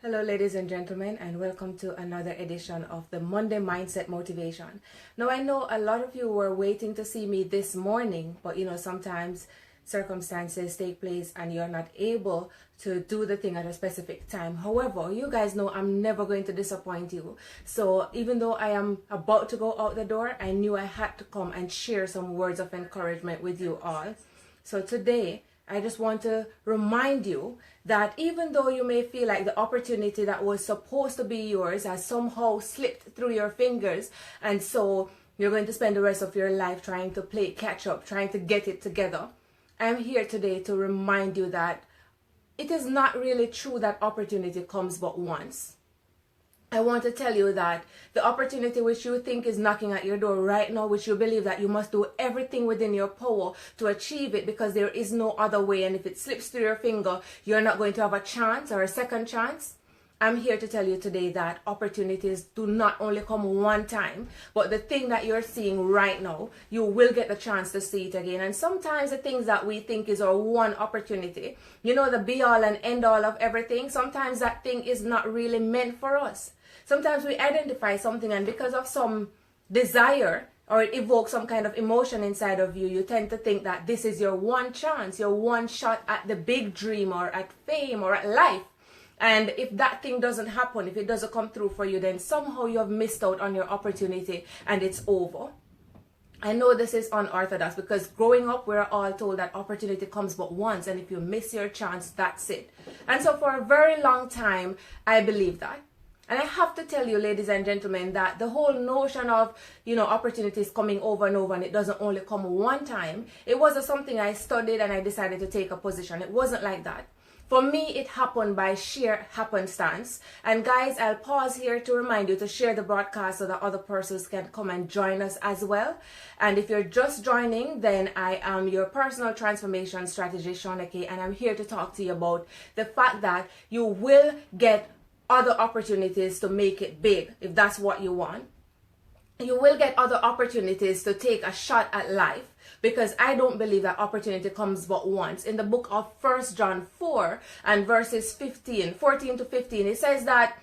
Hello, ladies and gentlemen, and welcome to another edition of the Monday Mindset Motivation. Now, I know a lot of you were waiting to see me this morning, but sometimes circumstances take place and you're not able to do the thing at a specific time. However, you guys know I'm never going to disappoint you. So even though I am about to go out the door, I knew I had to come and share some words of encouragement with you all. So today, I just want to remind you that even though you may feel like the opportunity that was supposed to be yours has somehow slipped through your fingers, and so you're going to spend the rest of your life trying to play catch up, trying to get it together, I'm here today to remind you that it is not really true that opportunity comes but once. I want to tell you that the opportunity which you think is knocking at your door right now, which you believe that you must do everything within your power to achieve it because there is no other way, and if it slips through your finger, you're not going to have a chance or a second chance. I'm here to tell you today that opportunities do not only come one time, but the thing that you're seeing right now, you will get the chance to see it again. And sometimes the things that we think is our one opportunity, the be all and end all of everything, sometimes that thing is not really meant for us. Sometimes we identify something, and because of some desire or it evokes some kind of emotion inside of you, you tend to think that this is your one chance, your one shot at the big dream or at fame or at life. And if that thing doesn't happen, if it doesn't come through for you, then somehow you have missed out on your opportunity and it's over. I know this is unorthodox because growing up, we're all told that opportunity comes but once, and if you miss your chance, that's it. And so for a very long time, I believed that. And I have to tell you, ladies and gentlemen, that the whole notion of, opportunities coming over and over and it doesn't only come one time, it wasn't something I studied and I decided to take a position. It wasn't like that. For me, it happened by sheer happenstance. And guys, I'll pause here to remind you to share the broadcast so that other persons can come and join us as well. And if you're just joining, then I am your personal transformation strategist, Shauna-Kaye, and I'm here to talk to you about the fact that you will get other opportunities to make it big if that's what you want. You will get other opportunities to take a shot at life, because I don't believe that opportunity comes but once. In the book of 1 John 4 and verses 14 to 15, it says that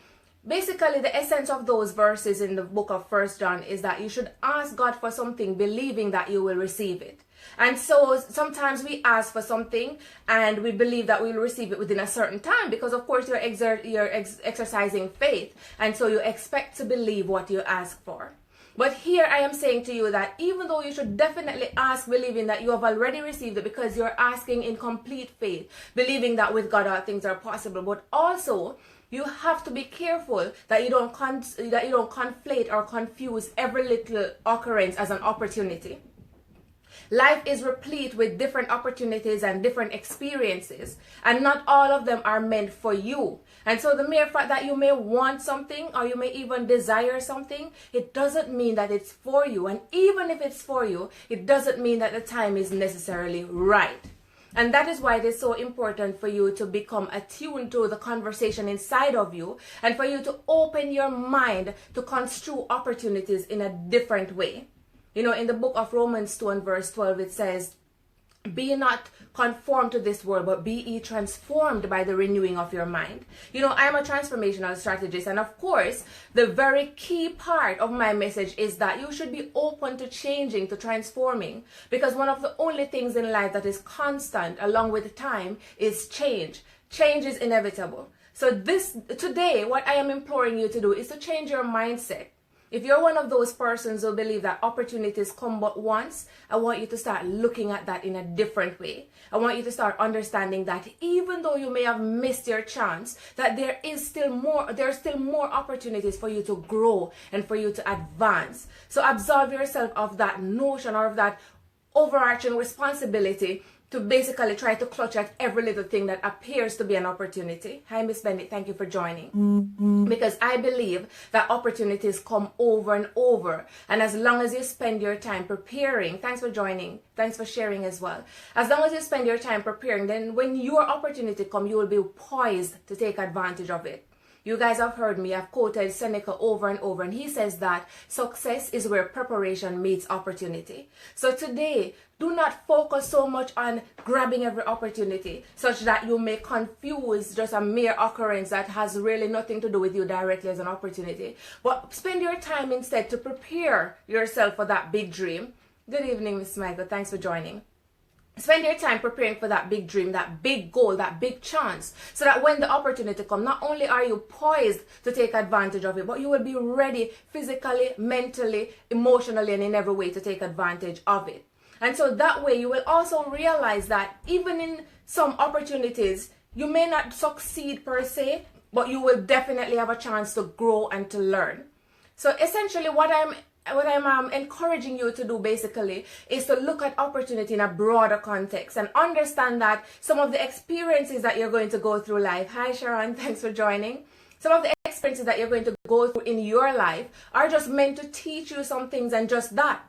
basically the essence of those verses in the book of 1 John is that you should ask God for something believing that you will receive it. And so sometimes we ask for something and we believe that we will receive it within a certain time because, of course, you're exercising faith. And so you expect to believe what you ask for. But here I am saying to you that even though you should definitely ask believing that you have already received it because you're asking in complete faith, believing that with God all things are possible, but also you have to be careful that you don't conflate or confuse every little occurrence as an opportunity. Life is replete with different opportunities and different experiences, and not all of them are meant for you. And so the mere fact that you may want something or you may even desire something, it doesn't mean that it's for you. And even if it's for you, it doesn't mean that the time is necessarily right. And that is why it is so important for you to become attuned to the conversation inside of you and for you to open your mind to construe opportunities in a different way. In the book of Romans 2 and verse 12, it says, "Be not conformed to this world, but be ye transformed by the renewing of your mind." I'm a transformational strategist, and of course, the very key part of my message is that you should be open to changing, to transforming, because one of the only things in life that is constant along with time is change. Change is inevitable. So today, what I am imploring you to do is to change your mindset. If you're one of those persons who believe that opportunities come but once, I want you to start looking at that in a different way. I want you to start understanding that even though you may have missed your chance, that there are still more opportunities for you to grow and for you to advance. So absolve yourself of that notion or of that overarching responsibility to basically try to clutch at every little thing that appears to be an opportunity. Hi, Miss Bennett, thank you for joining. Because I believe that opportunities come over and over. And as long as you spend your time preparing, thanks for joining, thanks for sharing as well. As long as you spend your time preparing, then when your opportunity comes, you will be poised to take advantage of it. You guys have heard me, I've quoted Seneca over and over, and he says that success is where preparation meets opportunity. So today, do not focus so much on grabbing every opportunity such that you may confuse just a mere occurrence that has really nothing to do with you directly as an opportunity. But spend your time instead to prepare yourself for that big dream. Good evening, Miss Michael. Thanks for joining. Spend your time preparing for that big dream, that big goal, that big chance, so that when the opportunity comes, not only are you poised to take advantage of it, but you will be ready physically, mentally, emotionally, and in every way to take advantage of it. And so that way you will also realize that even in some opportunities, you may not succeed per se, but you will definitely have a chance to grow and to learn. So essentially what I'm encouraging you to do basically is to look at opportunity in a broader context and understand that some of the experiences that you're going to go through life. Hi Sharon, thanks for joining. Some of the experiences that you're going to go through in your life are just meant to teach you some things, and just that.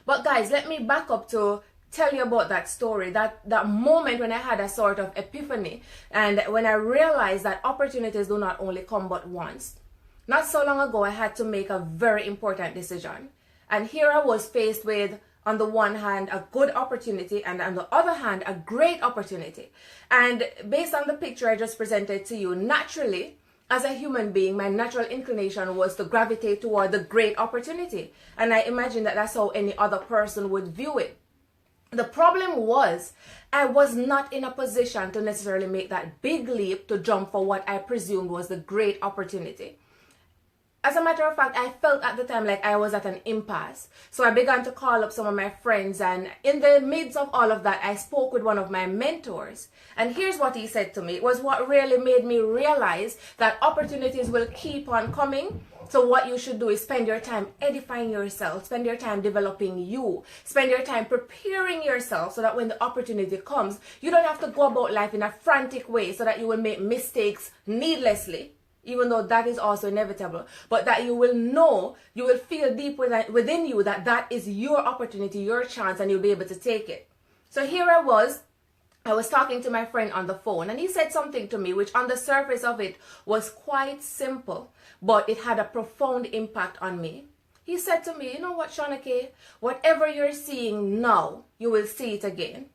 But guys, let me back up to tell you about that story, that moment when I had a sort of epiphany, and when I realized that opportunities do not only come but once. Not so long ago, I had to make a very important decision. And here I was faced with, on the one hand, a good opportunity, and on the other hand, a great opportunity. And based on the picture I just presented to you, naturally, as a human being, my natural inclination was to gravitate toward the great opportunity. And I imagine that that's how any other person would view it. The problem was, I was not in a position to necessarily make that big leap to jump for what I presumed was the great opportunity. As a matter of fact, I felt at the time like I was at an impasse. So I began to call up some of my friends, and in the midst of all of that, I spoke with one of my mentors. And here's what he said to me. It was what really made me realize that opportunities will keep on coming. So what you should do is spend your time edifying yourself, spend your time developing you, spend your time preparing yourself so that when the opportunity comes, you don't have to go about life in a frantic way so that you will make mistakes needlessly. Even though that is also inevitable, but that you will know, you will feel deep within you that that is your opportunity, your chance, and you'll be able to take it. So here I was talking to my friend on the phone, and he said something to me which on the surface of it was quite simple, but it had a profound impact on me. He said to me, you know what, Shauna-Kaye, whatever you're seeing now, you will see it again.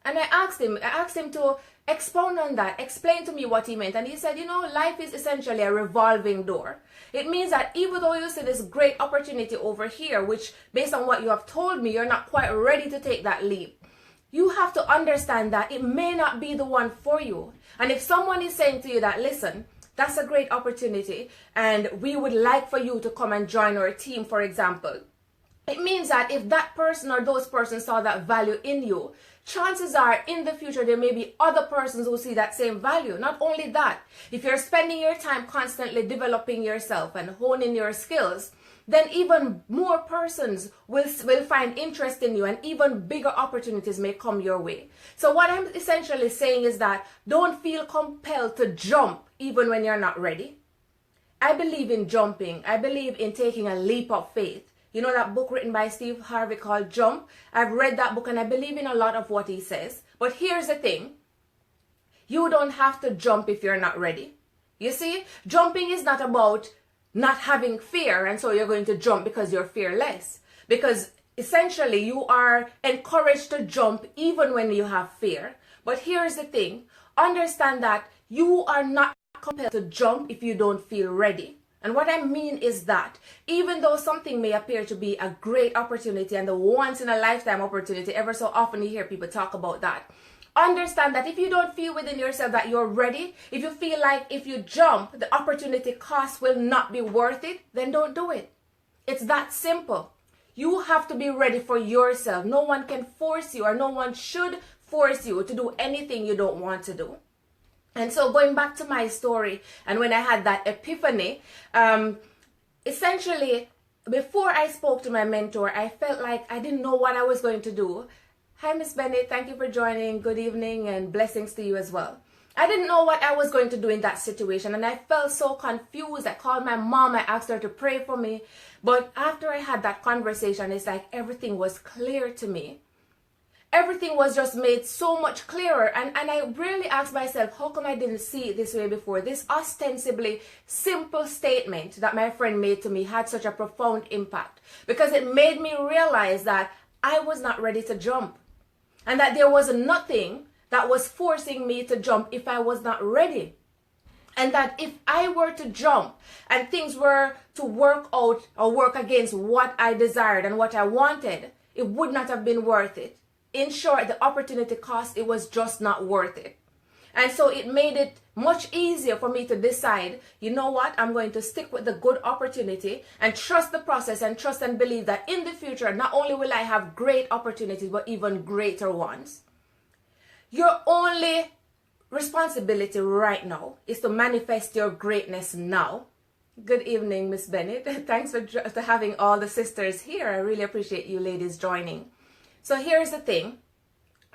And I asked him to expound on that, explain to me what he meant. And he said, you know, life is essentially a revolving door. It means that even though you see this great opportunity over here, which based on what you have told me, you're not quite ready to take that leap, you have to understand that it may not be the one for you. And if someone is saying to you that, listen, that's a great opportunity and we would like for you to come and join our team, for example, it means that if that person or those persons saw that value in you, chances are in the future there may be other persons who see that same value. Not only that, if you're spending your time constantly developing yourself and honing your skills, then even more persons will find interest in you, and even bigger opportunities may come your way. So what I'm essentially saying is that don't feel compelled to jump even when you're not ready. I believe in jumping. I believe in taking a leap of faith. You know that book written by Steve Harvey called Jump? I've read that book and I believe in a lot of what he says. But here's the thing. You don't have to jump if you're not ready. You see, jumping is not about not having fear and so you're going to jump because you're fearless. Because essentially you are encouraged to jump even when you have fear. But here's the thing. Understand that you are not compelled to jump if you don't feel ready. And what I mean is that even though something may appear to be a great opportunity and the once in a lifetime opportunity, ever so often you hear people talk about that. Understand that if you don't feel within yourself that you're ready, if you feel like if you jump, the opportunity cost will not be worth it, then don't do it. It's that simple. You have to be ready for yourself. No one can force you, or no one should force you to do anything you don't want to do. And so going back to my story, and when I had that epiphany, essentially, before I spoke to my mentor, I felt like I didn't know what I was going to do. Hi, Miss Bennett. Thank you for joining. Good evening and blessings to you as well. I didn't know what I was going to do in that situation, and I felt so confused. I called my mom. I asked her to pray for me. But after I had that conversation, it's like everything was clear to me. everything was just made so much clearer. And I really asked myself, how come I didn't see it this way before? This ostensibly simple statement that my friend made to me had such a profound impact, because it made me realize that I was not ready to jump, and that there was nothing that was forcing me to jump if I was not ready. And that if I were to jump and things were to work out or work against what I desired and what I wanted, it would not have been worth it. In short, the opportunity cost, it was just not worth it. And so it made it much easier for me to decide, you know what, I'm going to stick with the good opportunity and trust the process and trust and believe that in the future, not only will I have great opportunities, but even greater ones. Your only responsibility right now is to manifest your greatness now. Good evening, Miss Bennett. Thanks for having all the sisters here. I really appreciate you ladies joining. So here's the thing.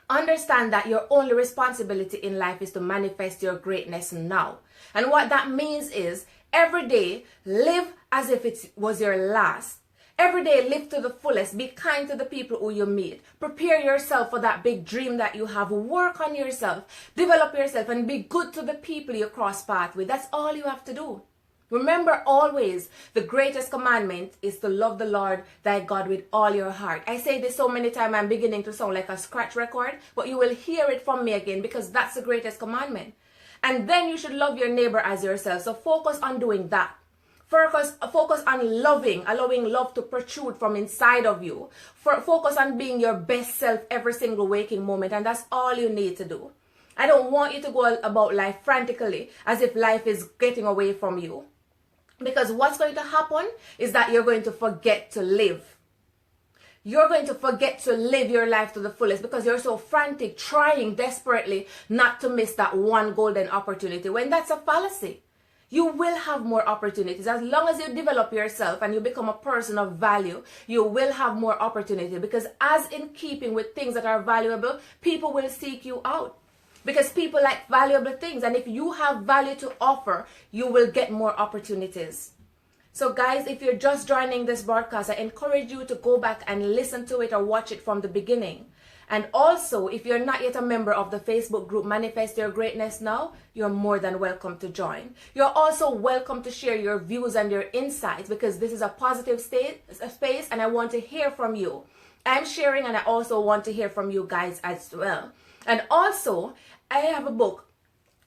Understand that your only responsibility in life is to manifest your greatness now. And what that means is every day, live as if it was your last. Every day, live to the fullest. Be kind to the people who you meet. Prepare yourself for that big dream that you have. Work on yourself. Develop yourself and be good to the people you cross paths with. That's all you have to do. Remember always, the greatest commandment is to love the Lord thy God with all your heart. I say this so many times, I'm beginning to sound like a scratch record, but you will hear it from me again, because that's the greatest commandment. And then you should love your neighbor as yourself. So focus on doing that. Focus on loving, allowing love to protrude from inside of you. Focus on being your best self every single waking moment, and that's all you need to do. I don't want you to go about life frantically as if life is getting away from you. Because what's going to happen is that you're going to forget to live. You're going to forget to live your life to the fullest because you're so frantic, trying desperately not to miss that one golden opportunity, when that's a fallacy. You will have more opportunities. As long as you develop yourself and you become a person of value, you will have more opportunity, because as in keeping with things that are valuable, people will seek you out. Because people like valuable things, and if you have value to offer, you will get more opportunities. So guys, if you're just joining this broadcast, I encourage you to go back and listen to it or watch it from the beginning. And also, if you're not yet a member of the Facebook group Manifest Your Greatness Now, you're more than welcome to join. You're also welcome to share your views and your insights, because this is a positive space and I want to hear from you. I'm sharing, and I also want to hear from you guys as well. And also, I have a book.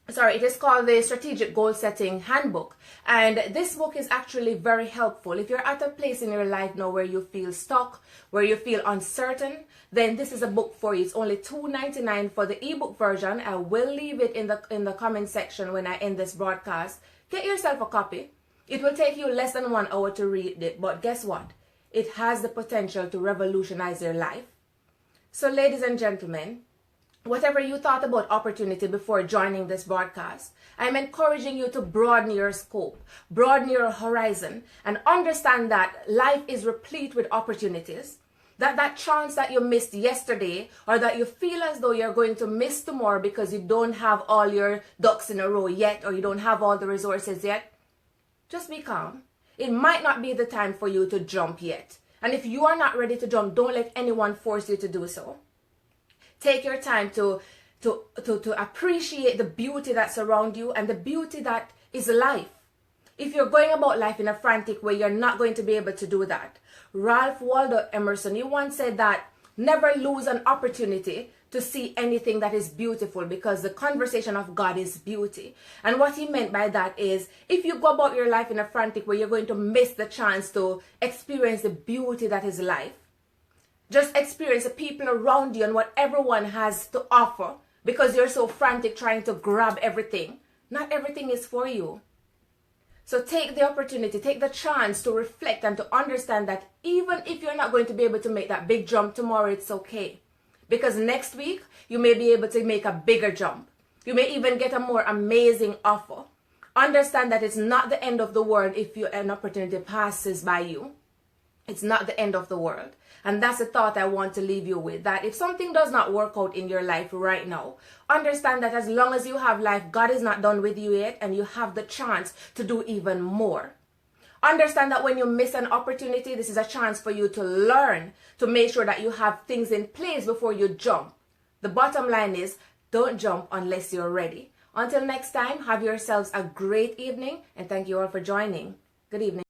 It is called the Strategic Goal Setting Handbook. And this book is actually very helpful. If you're at a place in your life now where you feel stuck, where you feel uncertain, then this is a book for you. It's only $2.99 for the ebook version. I will leave it in the comment section when I end this broadcast. Get yourself a copy. It will take you less than 1 hour to read it. But guess what? It has the potential to revolutionize your life. So ladies and gentlemen, whatever you thought about opportunity before joining this broadcast, I'm encouraging you to broaden your scope, broaden your horizon, and understand that life is replete with opportunities. That chance that you missed yesterday, or that you feel as though you're going to miss tomorrow because you don't have all your ducks in a row yet, or you don't have all the resources yet, just be calm. It might not be the time for you to jump yet. And if you are not ready to jump, don't let anyone force you to do so. Take your time to appreciate the beauty that surrounds you and the beauty that is life. If you're going about life in a frantic way, you're not going to be able to do that. Ralph Waldo Emerson, he once said that never lose an opportunity to see anything that is beautiful, because the conversation of God is beauty. And what he meant by that is, if you go about your life in a frantic way, you're going to miss the chance to experience the beauty that is life. Just experience the people around you and what everyone has to offer, because you're so frantic trying to grab everything. Not everything is for you. So take the opportunity, take the chance to reflect and to understand that even if you're not going to be able to make that big jump tomorrow, it's okay. Because next week, you may be able to make a bigger jump. You may even get a more amazing offer. Understand that it's not the end of the world if an opportunity passes by you. It's not the end of the world. And that's the thought I want to leave you with, that if something does not work out in your life right now, understand that as long as you have life, God is not done with you yet, and you have the chance to do even more. Understand that when you miss an opportunity, this is a chance for you to learn, to make sure that you have things in place before you jump. The bottom line is, don't jump unless you're ready. Until next time, have yourselves a great evening, and thank you all for joining. Good evening.